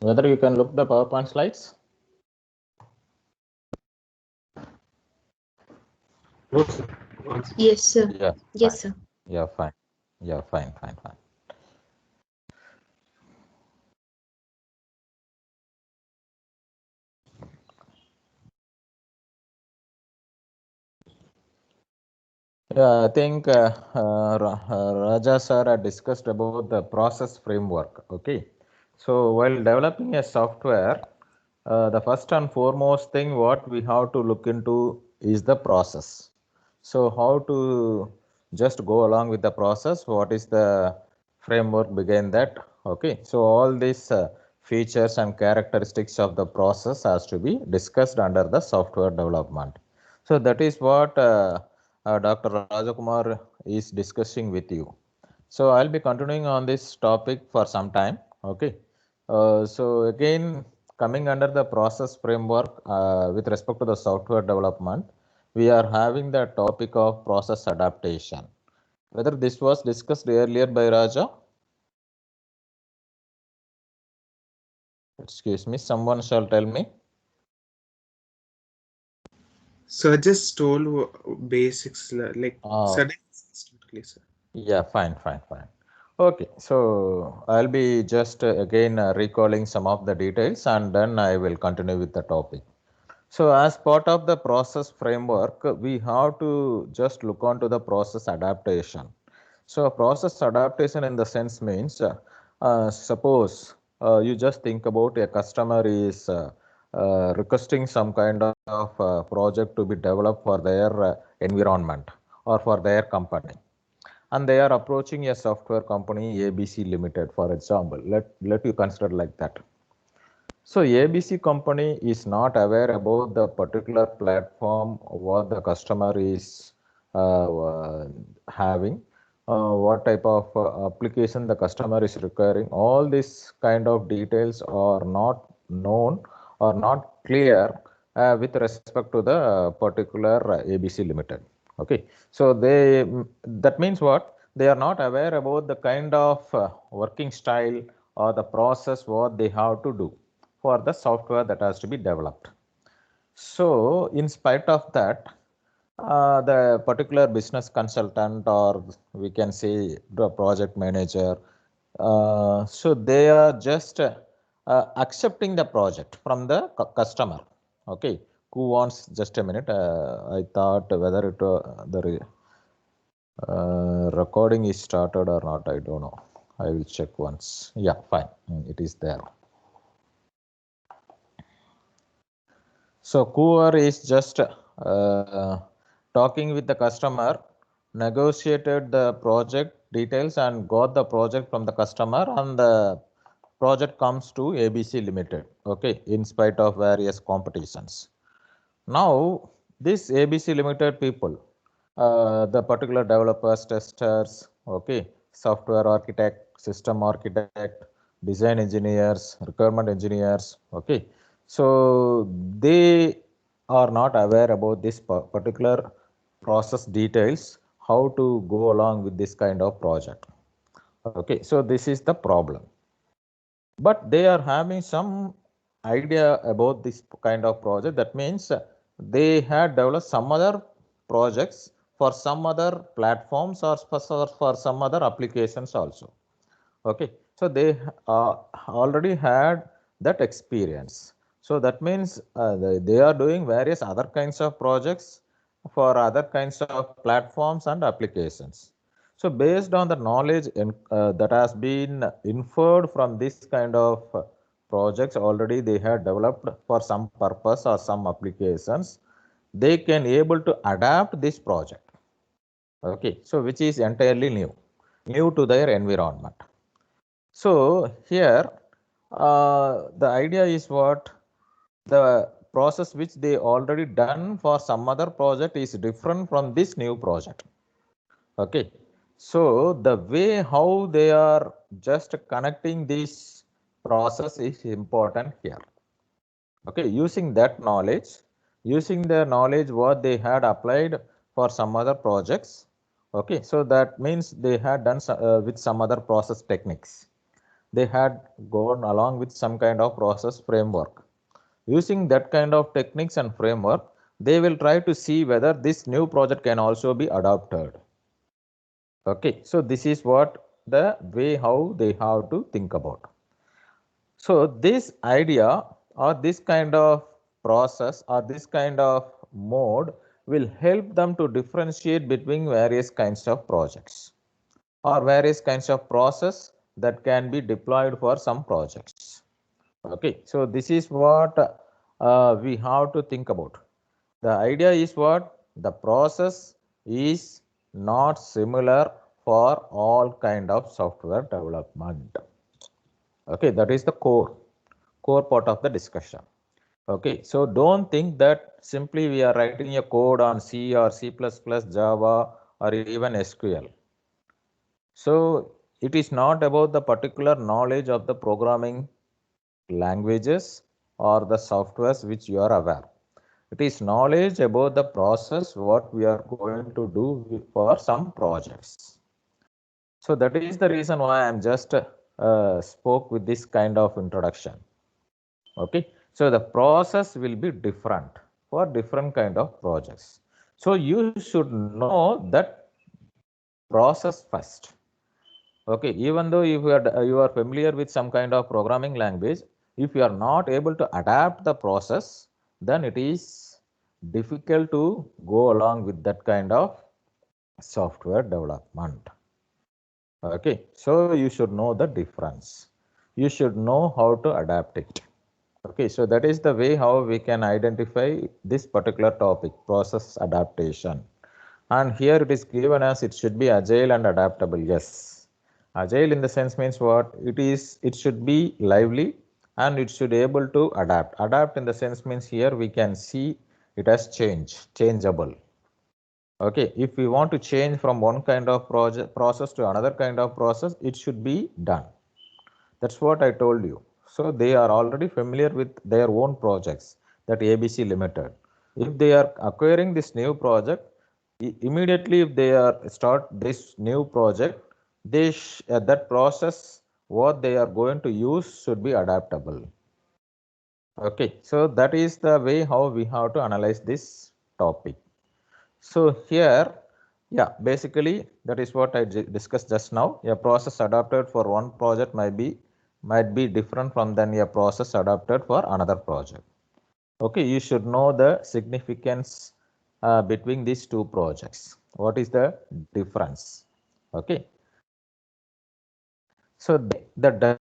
Whether you can look the PowerPoint slides? Yes, sir. Yeah. Yes, sir. Yeah, fine. Yeah, fine. Yeah, I think Raja sir had discussed about the process framework. Okay. So while developing a software, the first and foremost thing what we have to look into is the process. So how to just go along with the process? What is the framework behind that? Okay. So all these features and characteristics of the process has to be discussed under the software development. So that is what Dr. Rajakumar is discussing with you. So I'll be continuing on this topic for some time. Okay. So again, coming under the process framework with respect to the software development, we are having the topic of process adaptation. Whether this was discussed earlier by Raja? Excuse me, someone shall tell me. So I just told basics like Uh, certain totally, sir. Yeah, fine. Okay, so I'll be just again recalling some of the details and then I will continue with the topic. So as part of the process framework, we have to just look on to the process adaptation. So process adaptation in the sense means, suppose you just think about a customer is requesting some kind of project to be developed for their environment or for their company, and they are approaching a software company ABC Limited, for example. Let you consider like that. So ABC company is not aware about the particular platform what the customer is having, what type of application the customer is requiring. All these kind of details are not known or not clear with respect to the particular ABC Limited. Okay, so that means what? They are not aware about the kind of working style or the process what they have to do for the software that has to be developed. So in spite of that, the particular business consultant, or we can say the project manager, so they are just accepting the project from the customer. Okay, who wants, just a minute, I thought whether it the recording is started or not, I don't know. I will check once. Yeah, fine, it is there. So Kuvar is just talking with the customer, negotiated the project details and got the project from the customer, and the project comes to ABC Limited. Okay, in spite of various competitions. Now, this ABC Limited people, the particular developers, testers, okay, software architect, system architect, design engineers, requirement engineers, okay. So they are not aware about this particular process details, how to go along with this kind of project. Okay, so this is the problem. But they are having some idea about this kind of project. That means they had developed some other projects for some other platforms or for some other applications also. Okay, so they already had that experience. So that means they are doing various other kinds of projects for other kinds of platforms and applications. So based on the knowledge that has been inferred from this kind of projects already they have developed for some purpose or some applications, they can able to adapt this project. Okay, so which is entirely new to their environment. So here the idea is what? The process which they already done for some other project is different from this new project. Okay, so the way how they are just connecting this process is important here. Okay, using that knowledge, using the knowledge what they had applied for some other projects. Okay, so that means they had done with some other process techniques. they had gone along with some kind of process framework. Using that kind of techniques and framework, they will try to see whether this new project can also be adopted. Okay, so this is what the way how they have to think about. So this idea or this kind of process or this kind of mode will help them to differentiate between various kinds of projects or various kinds of process that can be deployed for some projects. Okay, so this is what we have to think about. The idea is what? The process is not similar for all kind of software development. Okay, that is the core part of the discussion. Okay, so don't think that simply we are writing a code on C or C++, Java or even SQL. So it is not about the particular knowledge of the programming languages or the softwares which you are aware. It is knowledge about the process what we are going to do for some projects. So that is the reason why I am just spoke with this kind of introduction. Okay, so the process will be different for different kind of projects. So you should know that process first. Okay, even though if you are familiar with some kind of programming language, if you are not able to adapt the process, then it is difficult to go along with that kind of software development. Okay, so you should know the difference. You should know how to adapt it. Okay, so that is the way how we can identify this particular topic, process adaptation. And here it is given as it should be agile and adaptable. Yes, agile in the sense means what? It should be lively and it should able to adapt. Adapt in the sense means here we can see it as changeable. Okay, if we want to change from one kind of process to another kind of process, it should be done. That's what I told you. So they are already familiar with their own projects, that ABC Limited. If they are acquiring this new project, immediately if they are start this new project, that process what they are going to use should be adaptable. Okay, so that is the way how we have to analyze this topic. So here, yeah, basically that is what I discussed just now. A process adapted for one project might be different from than a process adapted for another project. Okay, you should know the significance between these two projects. What is the difference? Okay. So the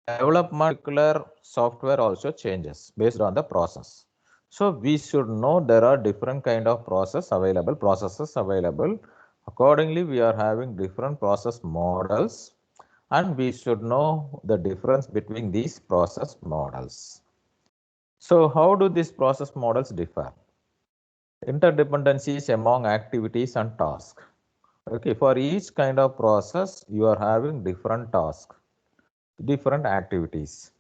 development particular software also changes based on the process. So we should know there are different kind of processes available. Accordingly, we are having different process models and we should know the difference between these process models. So how do these process models differ? Interdependencies among activities and tasks. Okay, for each kind of process, you are having different tasks, different activities.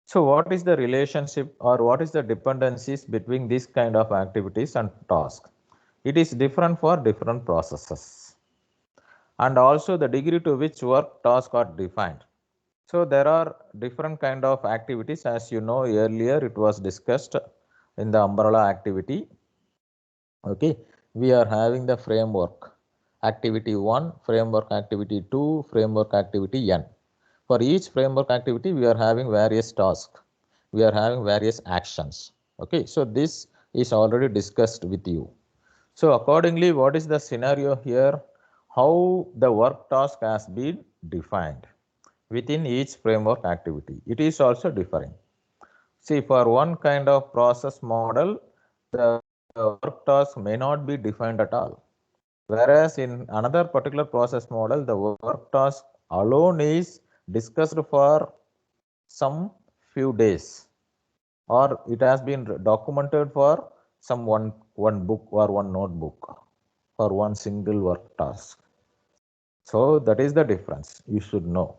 So what is the relationship or what is the dependencies between this kind of activities and tasks? It is different for different processes. And also the degree to which work tasks are defined. So there are different kind of activities. As you know, earlier it was discussed in the umbrella activity. Okay, we are having the framework activity 1, framework activity 2, framework activity n. For each framework activity, we are having various tasks. We are having various actions. Okay, so this is already discussed with you. So accordingly, what is the scenario here? How the work task has been defined within each framework activity. It is also differing. See, for one kind of process model, the work task may not be defined at all. Whereas in another particular process model, the work task alone is discussed for some few days, or it has been documented for some one book or one notebook for one single work task. So that is the difference you should know.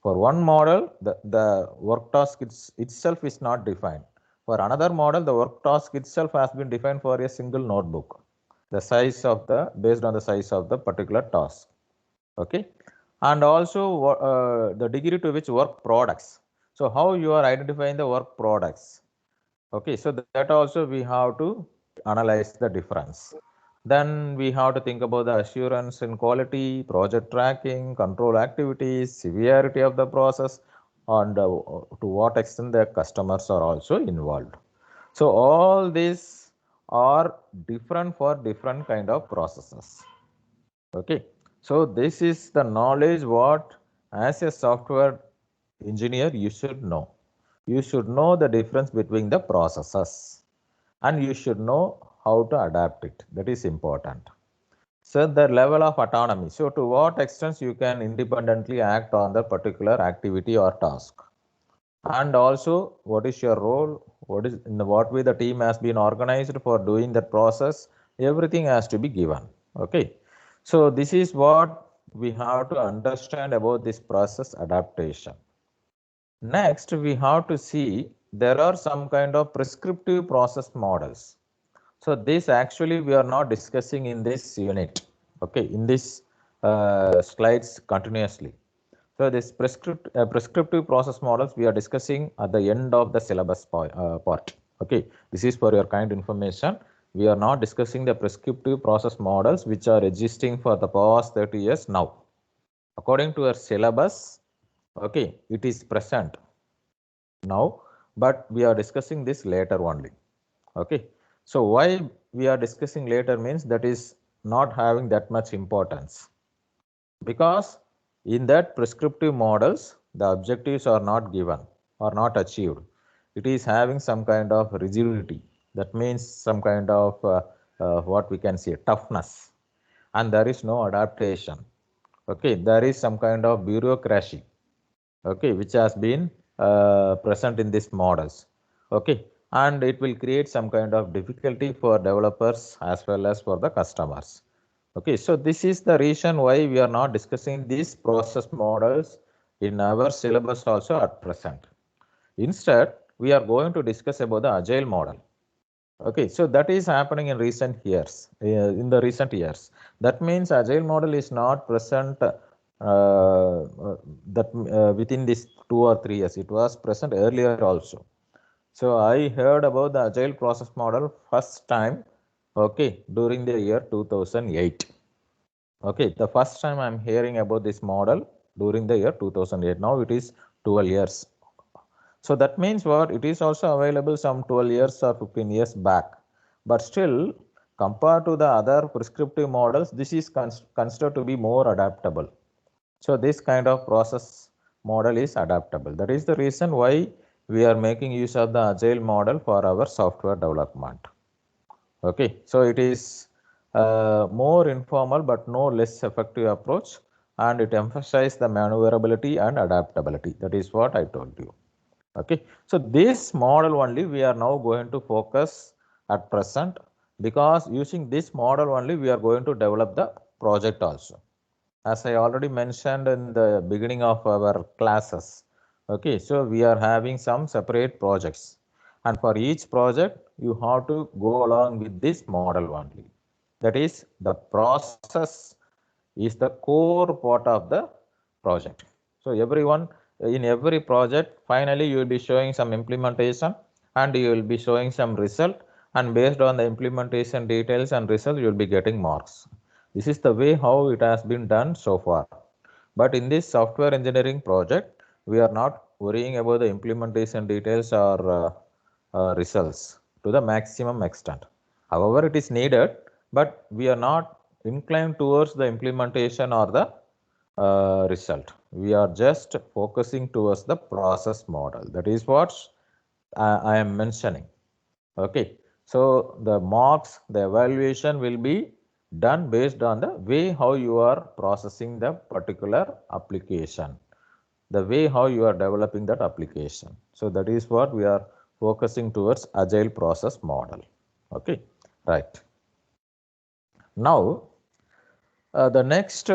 For one model, the work task itself is not defined. For another model, the work task itself has been defined for a single notebook, the size of based on the size of the particular task. Okay. and also the degree to which work products. So how you are identifying the work products. Okay, so that also we have to analyze the difference. Then we have to think about the assurance in quality, project tracking, control activities, severity of the process, and to what extent the customers are also involved. So all these are different for different kind of processes. Okay, so this is the knowledge what as a software engineer you should know. You should know the difference between the processes and you should know how to adapt it. That is important. So the level of autonomy. So to what extent you can independently act on the particular activity or task. And also what is your role? What is in what way the team has been organized for doing that process? Everything has to be given. Okay. So this is what we have to understand about this process adaptation. Next, we have to see there are some kind of prescriptive process models. So this actually we are not discussing in this unit, okay, in this slides continuously. So this prescriptive process models we are discussing at the end of the syllabus part. Okay, this is for your kind information. We are not discussing the prescriptive process models which are existing for the past 30 years now. According to our syllabus, okay, it is present now, but we are discussing this later only. Okay, so why we are discussing later means that is not having that much importance, because in that prescriptive models the objectives are not given or not achieved. It is having some kind of rigidity, that means some kind of what we can say toughness, and there is no adaptation. Okay, there is some kind of bureaucracy, okay, which has been present in these models. Okay, and it will create some kind of difficulty for developers as well as for the customers. Okay, so this is the reason why we are not discussing these process models in our syllabus also at present. Instead, we are going to discuss about the agile model. Okay, so that is happening in recent years. That means agile model is not present within this 2 or 3 years. It was present earlier also. So I heard about the agile process model first time, okay, during the year 2008. Okay, the first time I'm hearing about this model during the year 2008. Now it is 12 years. So that means what? It is also available some 12 years or 15 years back. But still, compared to the other prescriptive models, this is considered to be more adaptable. So this kind of process model is adaptable. That is the reason why we are making use of the agile model for our software development. Okay, so it is more informal but no less effective approach, and it emphasizes the maneuverability and adaptability. That is what I told you. Okay, so this model only we are now going to focus at present, because using this model only we are going to develop the project also. As I already mentioned in the beginning of our classes, okay, so we are having some separate projects, and for each project you have to go along with this model only. That is, the process is the core part of the project. So everyone in every project, finally you will be showing some implementation and you will be showing some result, and based on the implementation details and result you will be getting marks. This is the way how it has been done so far. But in this software engineering project, we are not worrying about the implementation details or results to the maximum extent. However, it is needed, but we are not inclined towards the implementation or the result. We are just focusing towards the process model. That is what I am mentioning. Okay, so the marks, the evaluation will be done based on the way how you are processing the particular application, the way how you are developing that application. So that is what we are focusing towards agile process model. Okay, right. Now, the next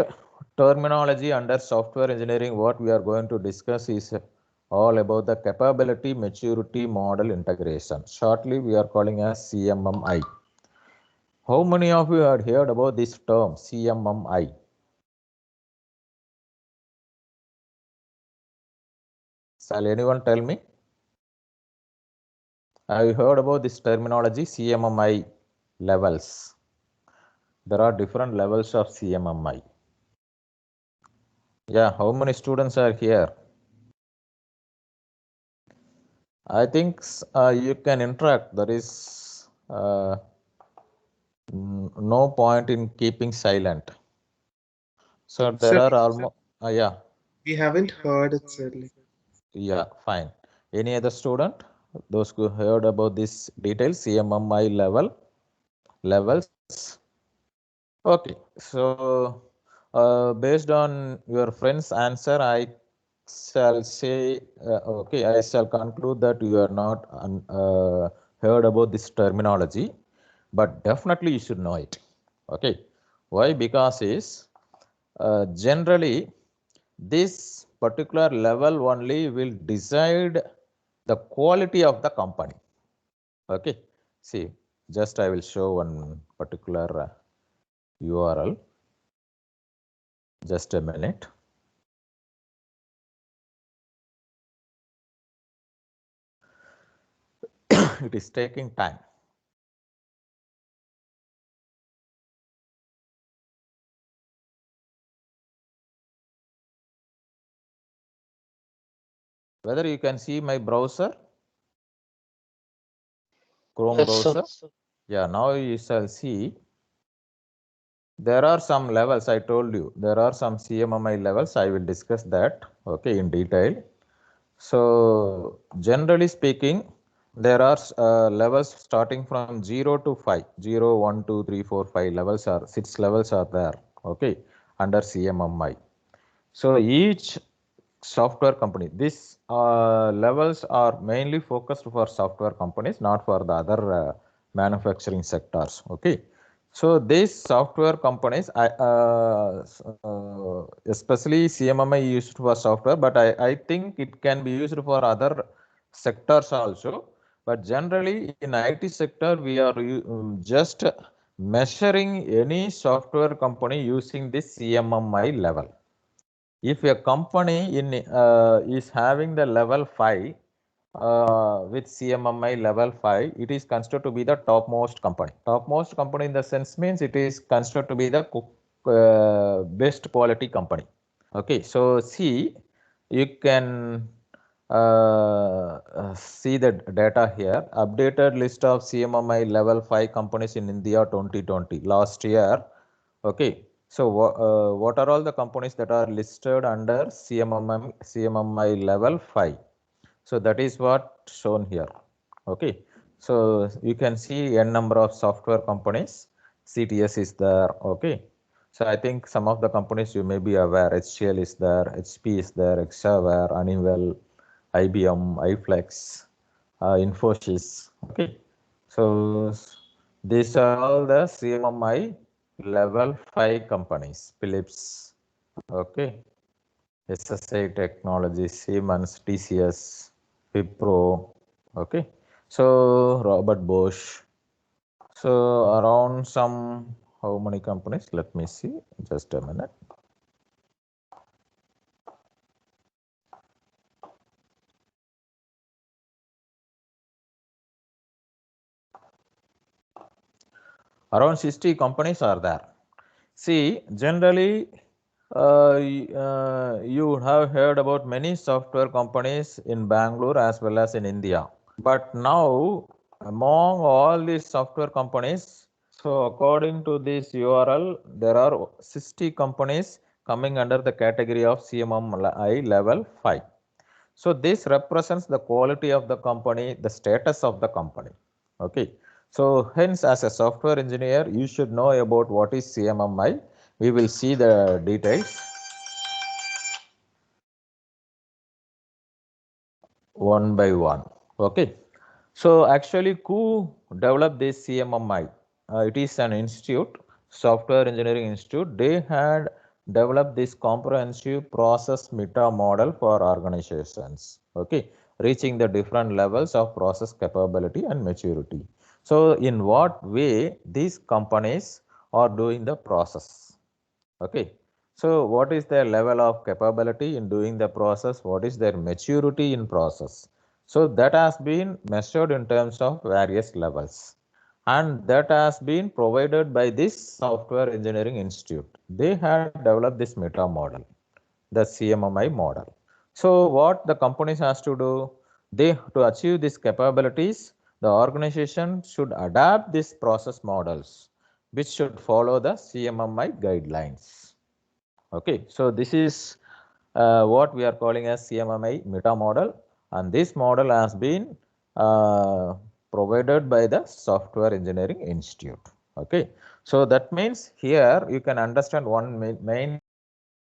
terminology under software engineering, what we are going to discuss is all about the capability maturity model integration. Shortly, we are calling as CMMI. How many of you had heard about this term CMMI? Shall anyone tell me? Have you heard about this terminology, CMMI levels? There are different levels of CMMI. Yeah, how many students are here? I think you can interact. There is no point in keeping silent. So there Sir, are almost, yeah. we haven't heard it, sir. Yeah, fine. Any other student? Those who heard about this details, CMMI levels. Okay, so based on your friend's answer, I shall say, okay, I shall conclude that you are not heard about this terminology, but definitely you should know it. Okay, why? Because is generally this particular level only will decide the quality of the company. Okay, see, just I will show one particular URL. Just a minute. It is taking time. Whether you can see my browser, Chrome Yes, browser. sir. Yeah, now you shall see there are some levels. I told you there are some CMMI levels. I will discuss that, okay, in detail. So generally speaking, there are levels starting from 0 to 5. 0, 1, 2, 3, 4, 5 levels are 6 levels are there, okay, under CMMI. So each software company, these levels are mainly focused for software companies, not for the other manufacturing sectors. Okay, so these software companies, especially CMMI used for software, but I think it can be used for other sectors also. But generally in IT sector, we are just measuring any software company using this CMMI level. If a company is having the level 5 with CMMI level 5, it is considered to be the topmost company. Topmost company in the sense means it is considered to be the best quality company. Okay, so see, you can see the data here. Updated list of CMMI level 5 companies in India 2020 last year. Okay, so what are all the companies that are listed under CMMI level 5? So that is what shown here. Okay, so you can see n number of software companies. CTS is there. Okay, so I think some of the companies you may be aware. HCL is there, HP is there, Exaware, Honeywell, IBM, iFlex, Infosys. Okay, so these are all the CMMI level 5 companies. Philips, okay, SSI Technologies, Siemens, TCS, Wipro, okay. So Robert Bosch. So around some, how many companies? Let me see, just a minute. Around 60 companies are there. See, generally, you would have heard about many software companies in Bangalore as well as in India. But now, among all these software companies, so according to this URL, there are 60 companies coming under the category of CMMI level 5. So this represents the quality of the company, the status of the company. Okay. So hence, as a software engineer, you should know about what is CMMI. We will see the details one by one. Okay. So actually, who developed this CMMI? It is an institute, Software Engineering Institute. They had developed this comprehensive process meta model for organizations. Okay, reaching the different levels of process capability and maturity. So, in what way these companies are doing the process? Okay, So what is their level of capability in doing the process? What is their maturity in process? So that has been measured in terms of various levels. And that has been provided by this Software Engineering Institute. They had developed this meta model, the CMMI model. So what the companies has to do, to achieve these capabilities, the organization should adapt these process models, which should follow the CMMI guidelines. Okay, so this is what we are calling as CMMI meta model, and this model has been provided by the Software Engineering Institute. Okay, so that means here you can understand one main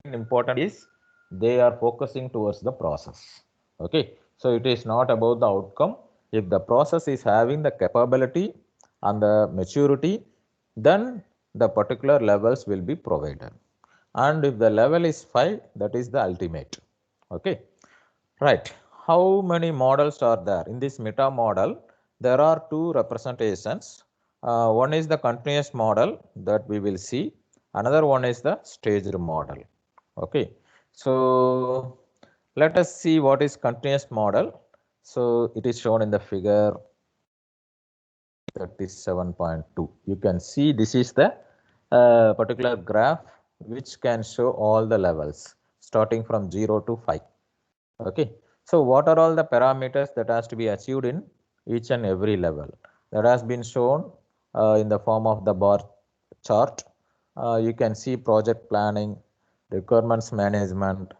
important is they are focusing towards the process. Okay, so it is not about the outcome. If the process is having the capability and the maturity, then the particular levels will be provided. And if the level is 5, that is the ultimate. Okay, right. How many models are there? In this meta model, there are 2 representations. One is the continuous model that we will see. Another one is the staged model. Okay, so let us see what is continuous model. So it is shown in the figure 37.2. You can see this is the particular graph which can show all the levels starting from 0 to 5. Okay, so what are all the parameters that has to be achieved in each and every level? That has been shown in the form of the bar chart. You can see project planning, requirements management,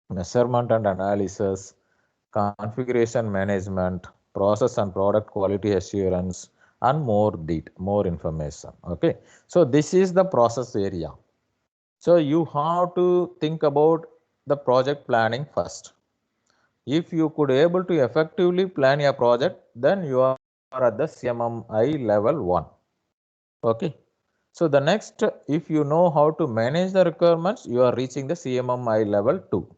measurement and analysis, configuration management, process and product quality assurance, and more information. Okay, so this is the process area. So you have to think about the project planning first. If you could able to effectively plan a project, then you are at the CMMI level 1. Okay, so the next, if you know how to manage the requirements, you are reaching the CMMI level 2.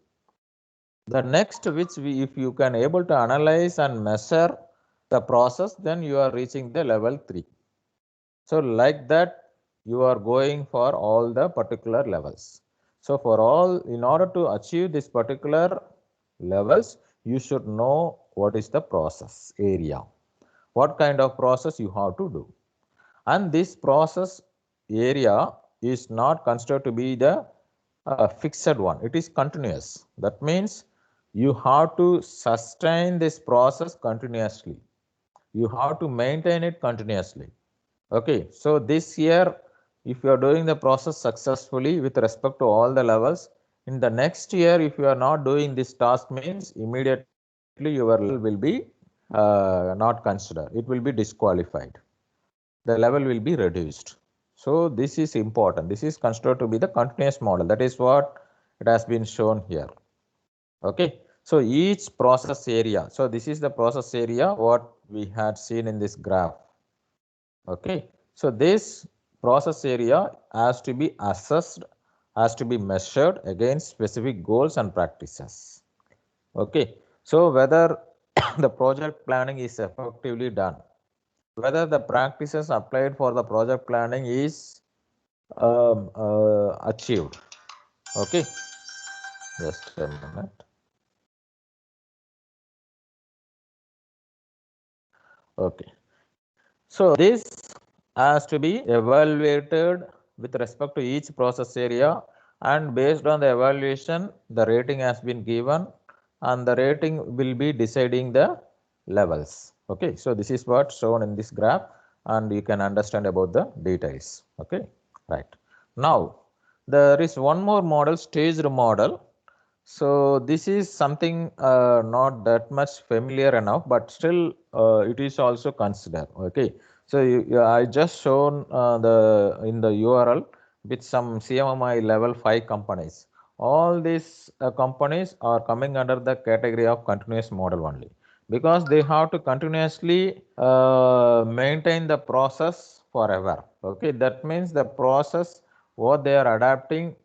The next, if you can able to analyze and measure the process, then you are reaching the level 3. So like that, you are going for all the particular levels. So for all, in order to achieve this particular levels, you should know what is the process area, what kind of process you have to do. And this process area is not considered to be the fixed one. It is continuous. That means you have to sustain this process continuously. You have to maintain it continuously. Okay, so this year, if you are doing the process successfully with respect to all the levels, in the next year, if you are not doing this task, means immediately your level will be not considered. It will be disqualified. The level will be reduced. So this is important. This is considered to be the continuous model. That is what it has been shown here. Okay, so each process area. So this is the process area what we had seen in this graph. Okay, so this process area has to be assessed, has to be measured against specific goals and practices. Okay, so whether the project planning is effectively done, whether the practices applied for the project planning is achieved. Okay, just a minute. Okay, so this has to be evaluated with respect to each process area, and based on the evaluation, the rating has been given, and the rating will be deciding the levels. Okay, so this is what shown in this graph, and you can understand about the details. Okay, right. Now there is one more model, staged model. So this is something not that much familiar enough, but still it is also considered. Okay, so I just shown in the URL with some CMMI level 5 companies. All these companies are coming under the category of continuous model only, because they have to continuously maintain the process forever. Okay, that means the process what they are adapting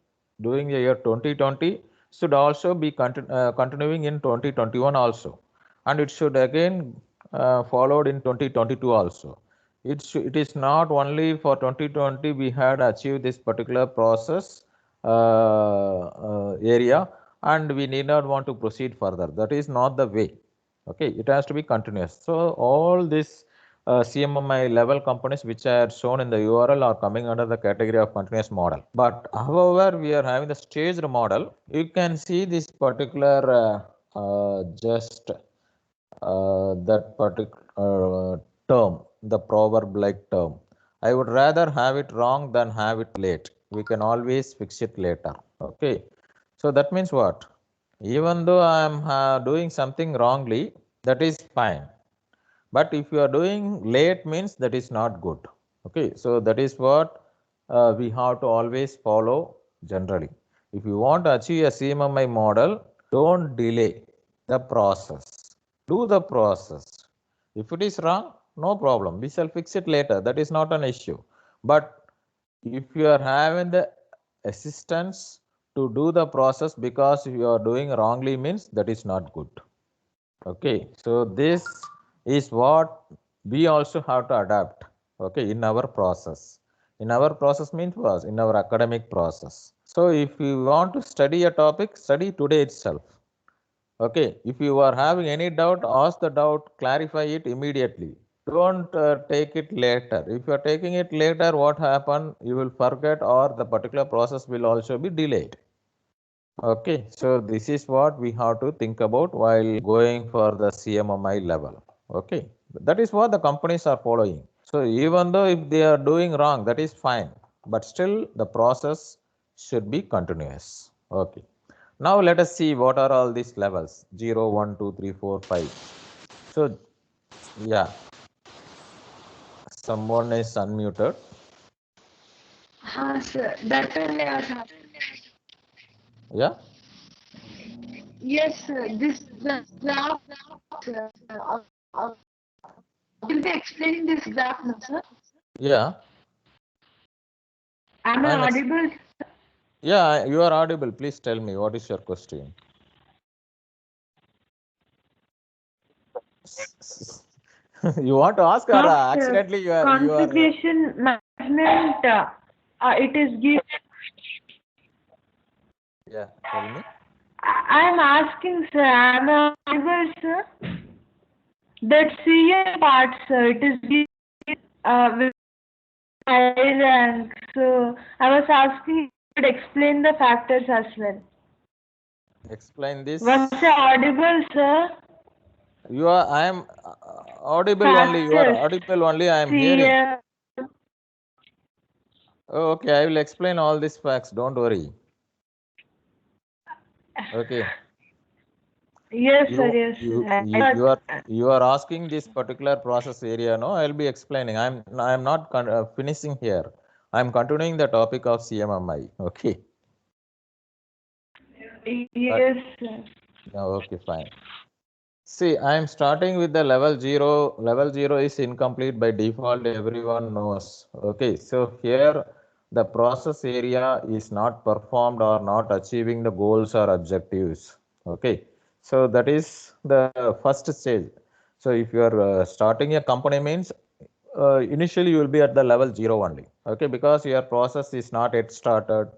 during the year 2020 should also be continuing in 2021 also, and it should again followed in 2022 also. It is not only for 2020 we had achieved this particular process area, and we need not want to proceed further. That is not the way. Okay, it has to be continuous. So all this CMMI level companies which are shown in the URL are coming under the category of continuous model. But however, we are having the staged model. You can see this particular that particular term, the proverb-like term. I would rather have it wrong than have it late. We can always fix it later. Okay. So that means what? Even though I am doing something wrongly, that is fine. But if you are doing late means that is not good. Okay. So that is what we have to always follow generally. If you want to achieve a CMMI model, don't delay the process. Do the process. If it is wrong, no problem. We shall fix it later. That is not an issue. But if you are having the assistance to do the process because you are doing wrongly means that is not good. Okay. So this is what we also have to adapt. Okay. In our process. In our process means was in our academic process. So if you want to study a topic, study today itself. Okay, if you are having any doubt, ask the doubt, clarify it immediately. Don't take it later. If you are taking it later, what happen? You will forget, or the particular process will also be delayed. Okay, so this is what we have to think about while going for the CMMI level. Okay, that is what the companies are following. So even though if they are doing wrong, that is fine, but still the process should be continuous. Okay. Now let us see what are all these levels 0, 1, 2, 3, 4, 5. So yeah, someone is unmuted. Sir, that only I have. Yeah. Yes, sir. This graph, sir. Will be explaining this graph now, sir. Yeah. Am I audible? Yeah, you are audible. Please tell me what is your question. You want to ask, or accidentally you are configuration management. It is given. Yeah, tell me. I am asking, sir. Am I audible, sir? That CA part, sir. It is given with high rank. So I was asking you to explain the factors as well. Explain this. Was I audible, sir? You are. I am audible only. You are audible only. I am hearing. Oh, okay, I will explain all these facts. Don't worry. Okay. Yes, sir. Yes. You are asking this particular process area. No, I'll be explaining. I am not finishing here. I am continuing the topic of CMMI. Okay. Yes, sir. Okay, fine. See, I am starting with the level 0. Level 0 is incomplete by default. Everyone knows. Okay, so here the process area is not performed or not achieving the goals or objectives. Okay, so that is the first stage. So if you are starting a company means initially you will be at the level 0 only. Okay, because your process is not yet started.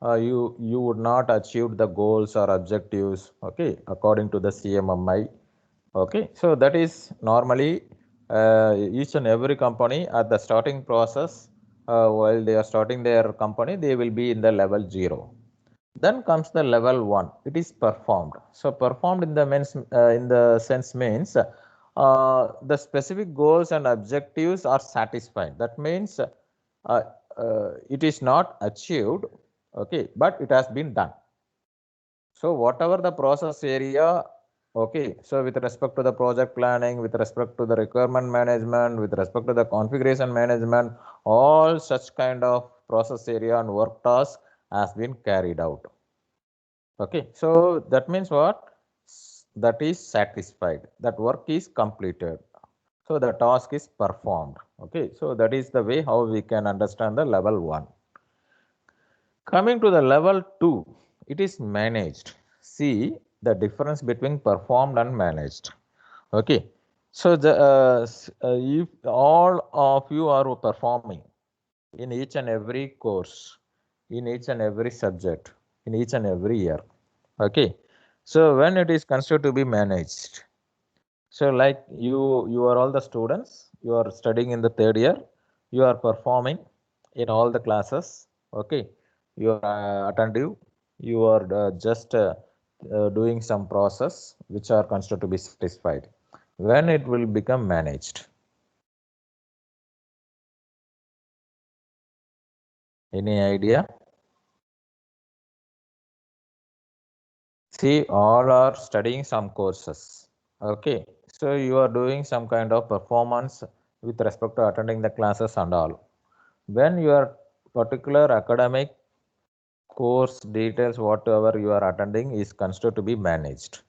You would not achieve the goals or objectives. Okay, according to the CMMI. Okay, so that is normally each and every company at the starting process, while they are starting their company, they will be in the level 0. Then comes the level 1. It is performed. So performed in the sense means the specific goals and objectives are satisfied. That means it is not achieved, okay, but it has been done. So whatever the process area, okay, so with respect to the project planning, with respect to the requirement management, with respect to the configuration management, all such kind of process area and work task has been carried out. Okay, so that means what? That is satisfied. That work is completed. So the task is performed. Okay, so that is the way how we can understand the level 1. Coming to the level 2, it is managed. See the difference between performed and managed. Okay, so if all of you are performing in each and every course, in each and every subject, in each and every year. Okay. So when it is considered to be managed, so like you are all the students, you are studying in the third year, you are performing in all the classes. Okay. You are attentive, you are just doing some process which are considered to be satisfied. When it will become managed? Any idea? See, all are studying some courses. Okay, so you are doing some kind of performance with respect to attending the classes and all. When your particular academic course details, whatever you are attending, is considered to be managed.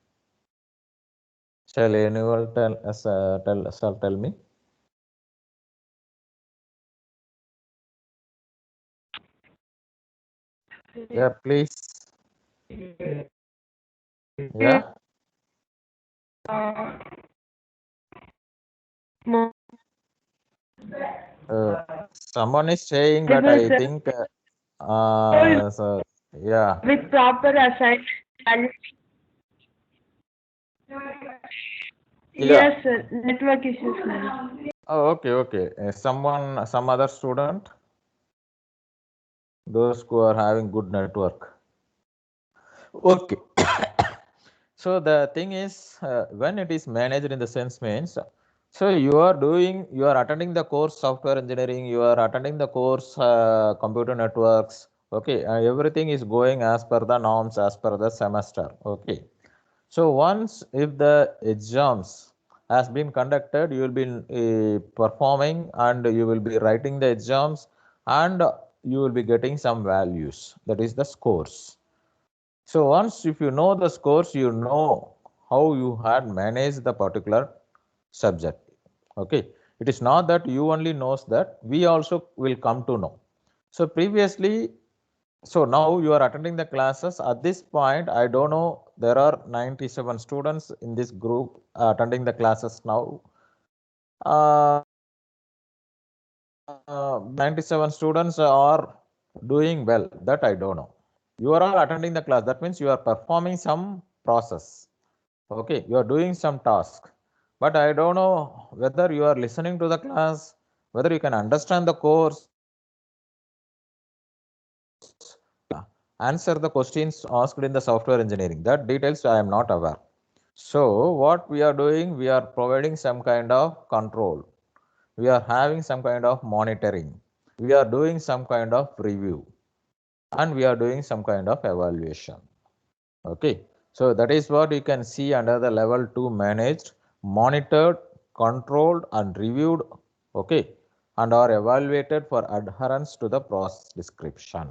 Shall anyone tell me? Yeah, please. Yeah. Someone is saying, but I think. So yeah. With proper assignment values. Yeah. Yes, sir. Network issues, ma'am. Oh, okay. Some other student, those who are having good network. Okay. So the thing is, when it is managed in the sense means, so you are attending the course software engineering, you are attending the course computer networks. Okay, everything is going as per the norms, as per the semester. Okay. So once if the exams has been conducted, you will be performing and you will be writing the exams and you will be getting some values. That is the scores. So once if you know the scores, you know how you had managed the particular subject. Okay. It is not that you only knows that, we also will come to know. So previously, so now you are attending the classes. At this point, I don't know, there are 97 students in this group attending the classes now. 97 students are doing well, that I don't know. You are all attending the class, that means you are performing some process. Okay, you are doing some task. But I don't know whether you are listening to the class, whether you can understand the course, answer the questions asked in the software engineering. That details I am not aware. So what we are doing, we are providing some kind of control. We are having some kind of monitoring. We are doing some kind of review. And we are doing some kind of evaluation. Okay. So that is what you can see under the level 2 managed, monitored, controlled and reviewed. Okay. And are evaluated for adherence to the process description.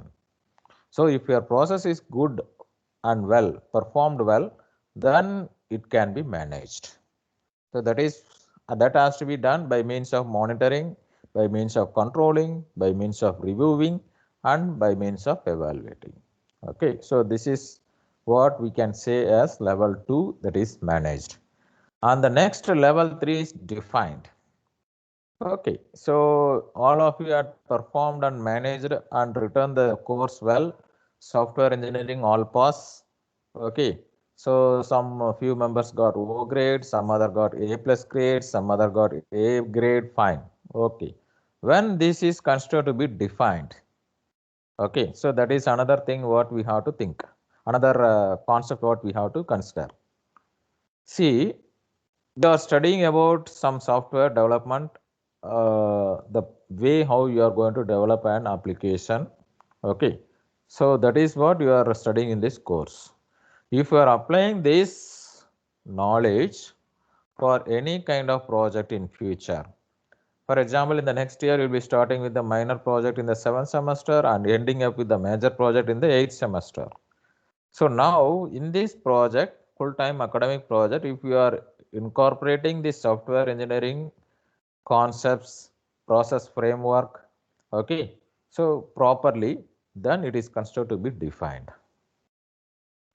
So if your process is good and well, performed well, then it can be managed. So that has to be done by means of monitoring, by means of controlling, by means of reviewing, and by means of evaluating. Okay, so this is what we can say as level 2, that is managed. And the next level 3 is defined. Okay, so all of you had performed and managed and written the course well. Software engineering all pass. Okay, so some few members got O grade, some other got A plus grade, some other got A grade, fine. Okay, when this is considered to be defined. Okay, so that is another thing what we have to think. Another concept what we have to consider. See, you are studying about some software development, the way how you are going to develop an application. Okay, so that is what you are studying in this course. If you are applying this knowledge for any kind of project in future, for example, in the next year, you will be starting with the minor project in the 7th semester and ending up with the major project in the 8th semester. So now in this project, full-time academic project, if you are incorporating the software engineering concepts, process framework, okay, so properly, then it is considered to be defined.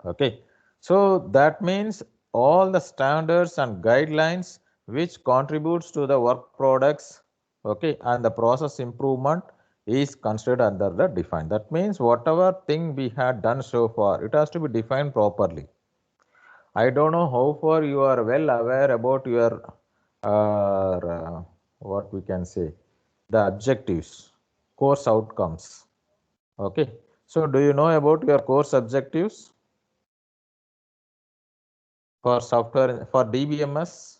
Okay, so that means all the standards and guidelines which contributes to the work products, okay, and the process improvement is considered under the defined. That means whatever thing we had done so far, it has to be defined properly. I don't know how far you are well aware about your what we can say, the objectives, course outcomes. Okay, so do you know about your course objectives for software for DBMS?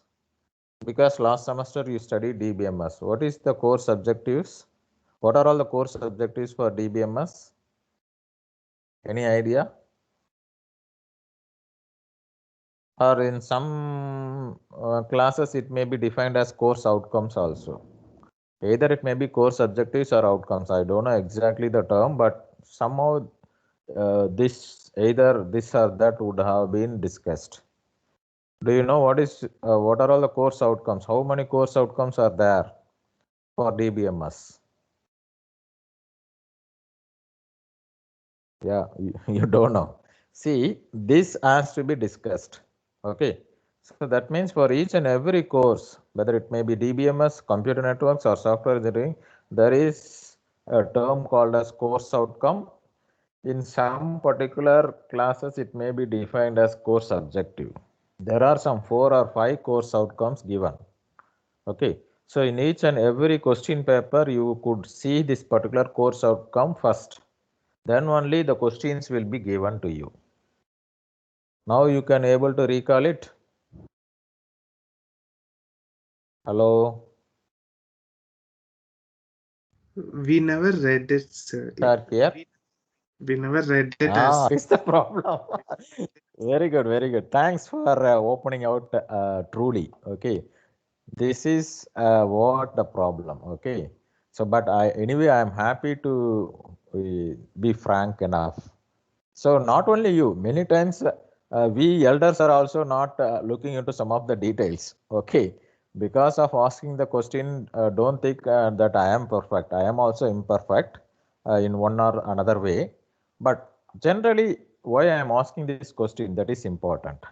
Because last semester you studied DBMS. What is the course objectives? What are all the course objectives for DBMS? Any idea? Or in some classes it may be defined as course outcomes also. Either it may be course objectives or outcomes. I don't know exactly the term, but somehow this either this or that would have been discussed. Do you know what are all the course outcomes? How many course outcomes are there for DBMS? Yeah, you don't know. See, this has to be discussed. Okay. So that means for each and every course, whether it may be DBMS, computer networks or software engineering, there is a term called as course outcome. In some particular classes, it may be defined as course objective. There are some 4 or 5 course outcomes given. Okay. So in each and every question paper, you could see this particular course outcome first. Then only the questions will be given to you. Now you can able to recall it. Hello. We never read it, sir. Sir, here. We never read it It's the problem. Very good, very good. Thanks for opening out truly. Okay. This is what the problem. Okay. So, but anyway, I am happy to be frank enough. So not only you, many times we elders are also not looking into some of the details. Okay. Because of asking the question, don't think that I am perfect. I am also imperfect in one or another way. But generally, why I am asking this question, that is important.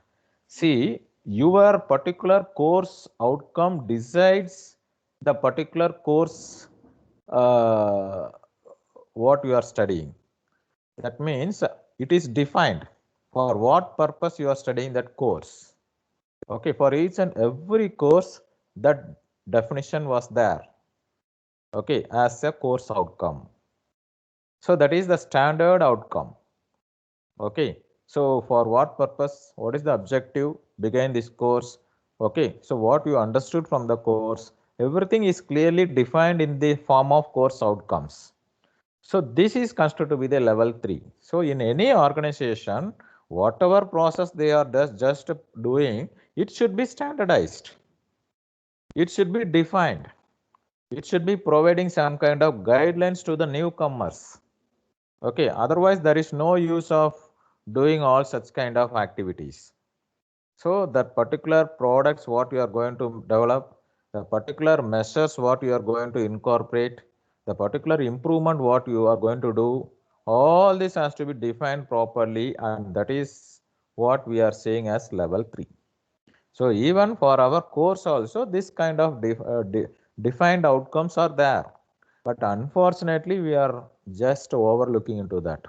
See, your particular course outcome decides the particular course what you are studying. That means it is defined for what purpose you are studying that course. Okay, for each and every course, that definition was there. Okay, as a course outcome. So that is the standard outcome. Okay, so for what purpose? What is the objective behind this course? Okay, so what you understood from the course, everything is clearly defined in the form of course outcomes. So this is considered to be the level 3. So in any organization, whatever process they are just doing, it should be standardized. It should be defined. It should be providing some kind of guidelines to the newcomers. Okay, otherwise there is no use of doing all such kind of activities. So that particular products what you are going to develop, the particular measures what you are going to incorporate, the particular improvement what you are going to do, all this has to be defined properly, and that is what we are saying as level 3. So even for our course also, this kind of defined outcomes are there, but unfortunately we are just overlooking into that.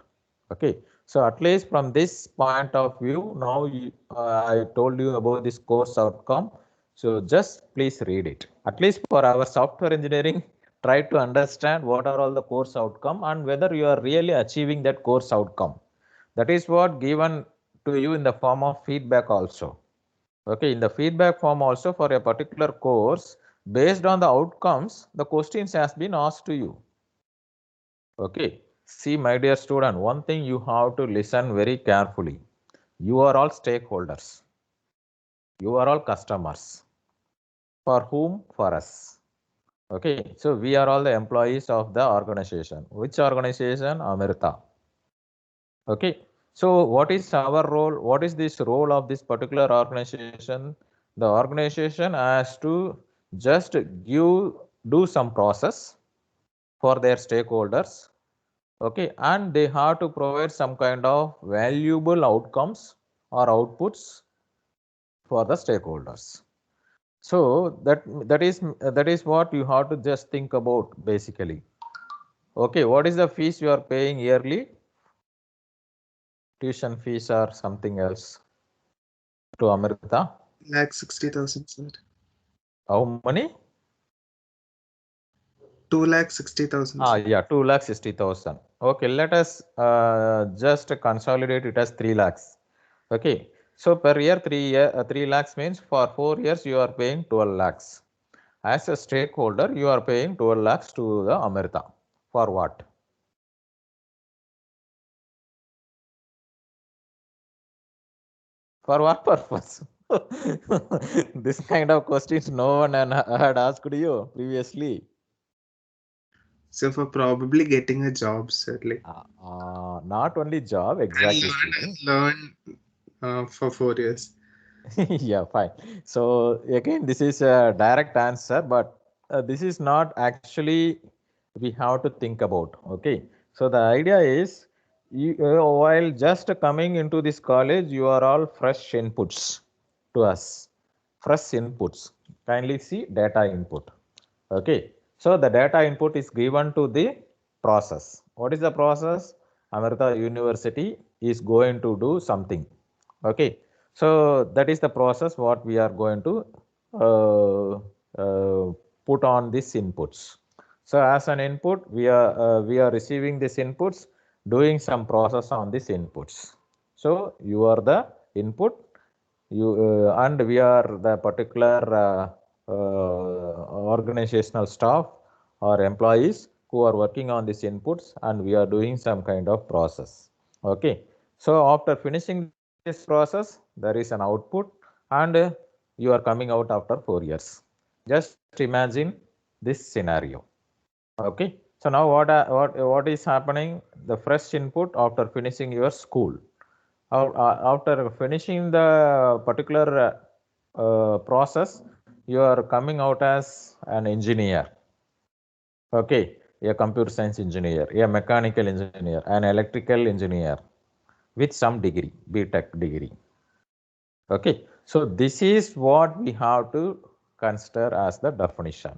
Okay, so at least from this point of view, now I told you about this course outcome. So just please read it. At least for our software engineering, try to understand what are all the course outcome and whether you are really achieving that course outcome. That is what given to you in the form of feedback also. Okay, in the feedback form also for a particular course, based on the outcomes, the questions has been asked to you. Okay, see my dear student, one thing you have to listen very carefully. You are all stakeholders. You are all customers. For whom? For us. Okay, so we are all the employees of the organization. Which organization? Amrita. Okay, so what is our role? What is this role of this particular organization? The organization has to just do some process for their stakeholders. Okay, and they have to provide some kind of valuable outcomes or outputs for the stakeholders. So that is what you have to just think about basically. Okay, what is the fees you are paying yearly? Tuition fees or something else to Amrita? Lakh 60,000, sir. How many? 2,60,000. Yeah, 2,60,000. Okay, let us just consolidate it as 3 lakhs. Okay, so per year 3 lakhs means for 4 years you are paying 12 lakhs. As a stakeholder, you are paying 12 lakhs to the Amrita. For what? For what purpose? This kind of questions no one had asked you previously. So for probably getting a job, sir. Like, Not only job, exactly speaking. learn for 4 years. Yeah, fine. So again, this is a direct answer, but this is not actually we have to think about. Okay. So the idea is, while just coming into this college, you are all fresh inputs to us. Fresh inputs. Kindly see data input. Okay. So the data input is given to the process. What is the process? Amrita University is going to do something. Okay. So that is the process what we are going to uh, put on these inputs. So as an input, we are receiving these inputs, doing some process on these inputs. So you are the input, and we are the particular organizational staff or employees who are working on these inputs, and we are doing some kind of process. Okay. So after finishing this process, there is an output, and you are coming out after 4 years. Just imagine this scenario. Okay. So now what is happening? The fresh input after finishing your school. After finishing the particular process, you are coming out as an engineer. Okay. A computer science engineer, a mechanical engineer, an electrical engineer with some degree, BTech degree. Okay, so this is what we have to consider as the definition.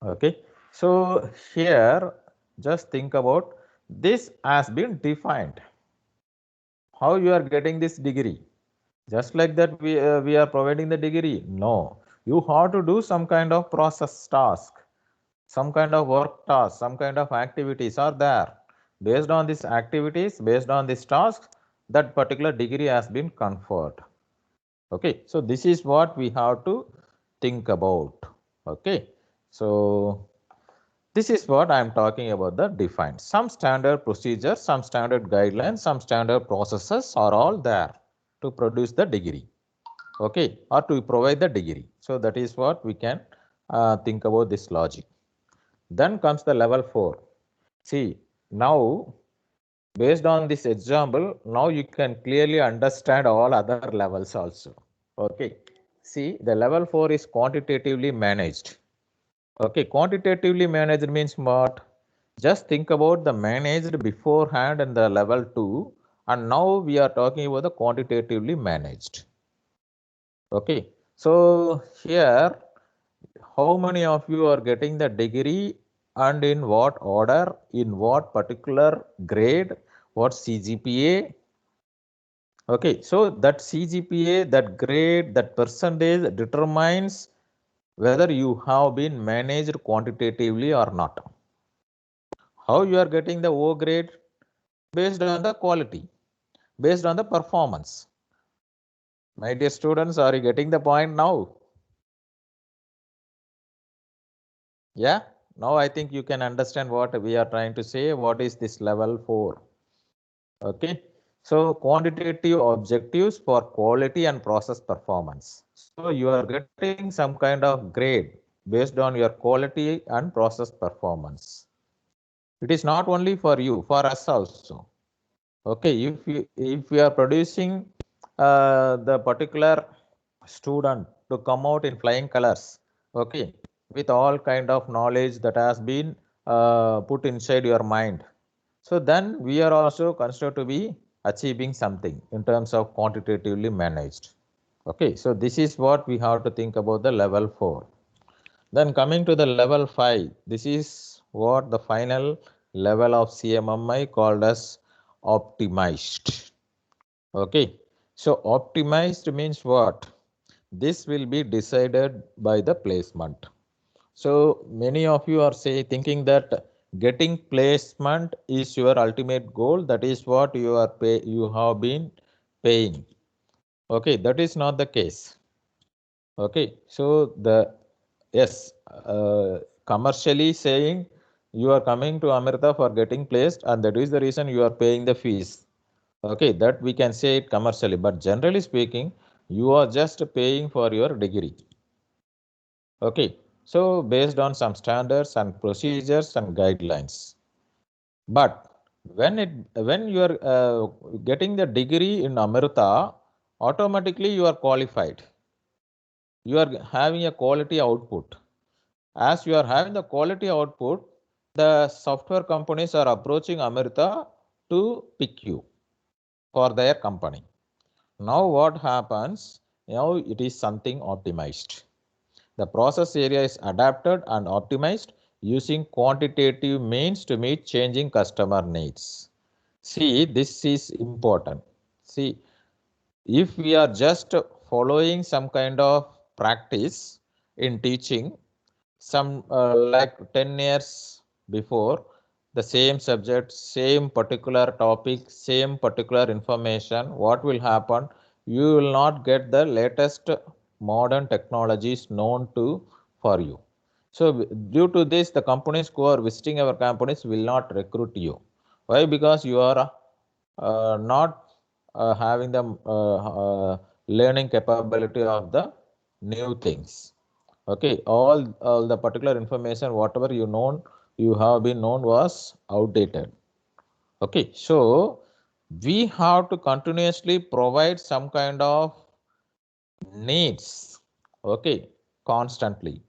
Okay, so here just think about this has been defined. How you are getting this degree? Just like that we are providing the degree? No, you have to do some kind of process task, some kind of work task, some kind of activities are there. Based on these activities, based on these tasks, that particular degree has been conferred. Okay, so this is what we have to think about. Okay, so this is what I am talking about, the defined. Some standard procedures, some standard guidelines, some standard processes are all there to produce the degree. Okay, or to provide the degree. So that is what we can think about this logic. Then comes the level 4. See, now based on this example, now you can clearly understand all other levels also. Okay, see, the level 4 is quantitatively managed. Okay, quantitatively managed means what? Just think about the managed beforehand in the level 2, and now we are talking about the quantitatively managed. Okay, so here, how many of you are getting the degree and in what order, in what particular grade, what CGPA? Okay, so that CGPA, that grade, that percentage determines whether you have been managed quantitatively or not. How you are getting the O grade? Based on the quality, based on the performance. My dear students, are you getting the point now? Yeah, now I think you can understand what we are trying to say. What is this level 4? Okay, so quantitative objectives for quality and process performance. So you are getting some kind of grade based on your quality and process performance. It is not only for you, for us also. Okay, if we are producing the particular student to come out in flying colors, okay, with all kind of knowledge that has been put inside your mind, so then we are also considered to be achieving something in terms of quantitatively managed. Okay, so this is what we have to think about the level 4. Then coming to the level 5, this is what the final level of CMMI called as optimized. Okay, so optimized means what? This will be decided by the placement. So many of you are thinking that getting placement is your ultimate goal. That is what you have been paying. Okay, that is not the case. Okay, so commercially saying you are coming to Amrita for getting placed, and that is the reason you are paying the fees. Okay, that we can say it commercially, but generally speaking, you are just paying for your degree. Okay, so based on some standards and procedures and guidelines. But when you are getting the degree in Amrita, automatically you are qualified. You are having a quality output. As you are having the quality output, the software companies are approaching Amrita to pick you for their company. Now what happens? Now it is something optimized. The process area is adapted and optimized using quantitative means to meet changing customer needs. See, this is important. See, if we are just following some kind of practice in teaching, some like 10 years before, the same subject, same particular topic, same particular information, what will happen? You will not get the latest modern technologies known to for you. So due to this, the companies who are visiting our companies will not recruit you. Why? Because you are not having the learning capability of the new things. Okay, all the particular information, whatever you have been known was outdated. Okay, so we have to continuously provide some kind of needs. Okay, constantly.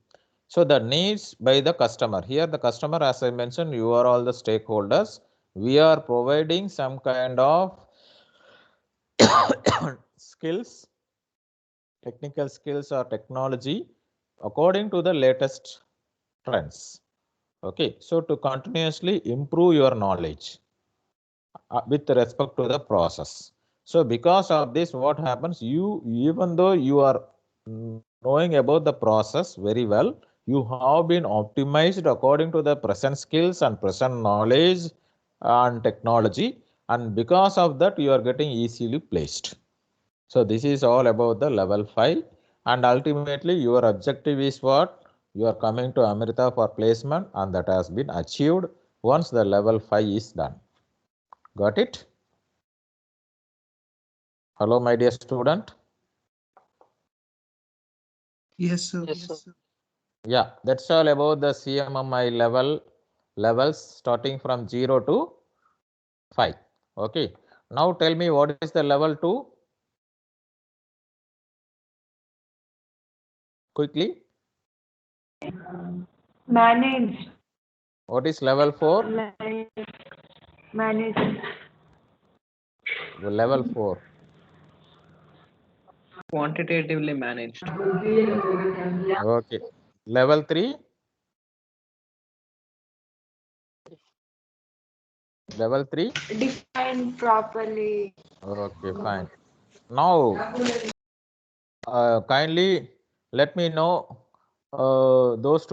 So the needs by the customer. Here the customer, as I mentioned, you are all the stakeholders. We are providing some kind of skills, technical skills or technology according to the latest trends. Okay, so to continuously improve your knowledge with respect to the process. So because of this, what happens? Even though you are knowing about the process very well, you have been optimized according to the present skills and present knowledge and technology, and because of that, you are getting easily placed. So this is all about the level 5, and ultimately your objective is what? You are coming to Amrita for placement, and that has been achieved once the level 5 is done. Got it? Hello, my dear student. Yes, sir. Yes, sir. Yeah, that's all about the CMMI levels starting from 0 to 5. Okay. Now tell me, what is the level 2? Quickly. Managed. What is level 4? Managed. Level 4. Quantitatively managed. Okay. Level 3? Level 3? Defined properly. Okay, fine. Now, kindly let me know those students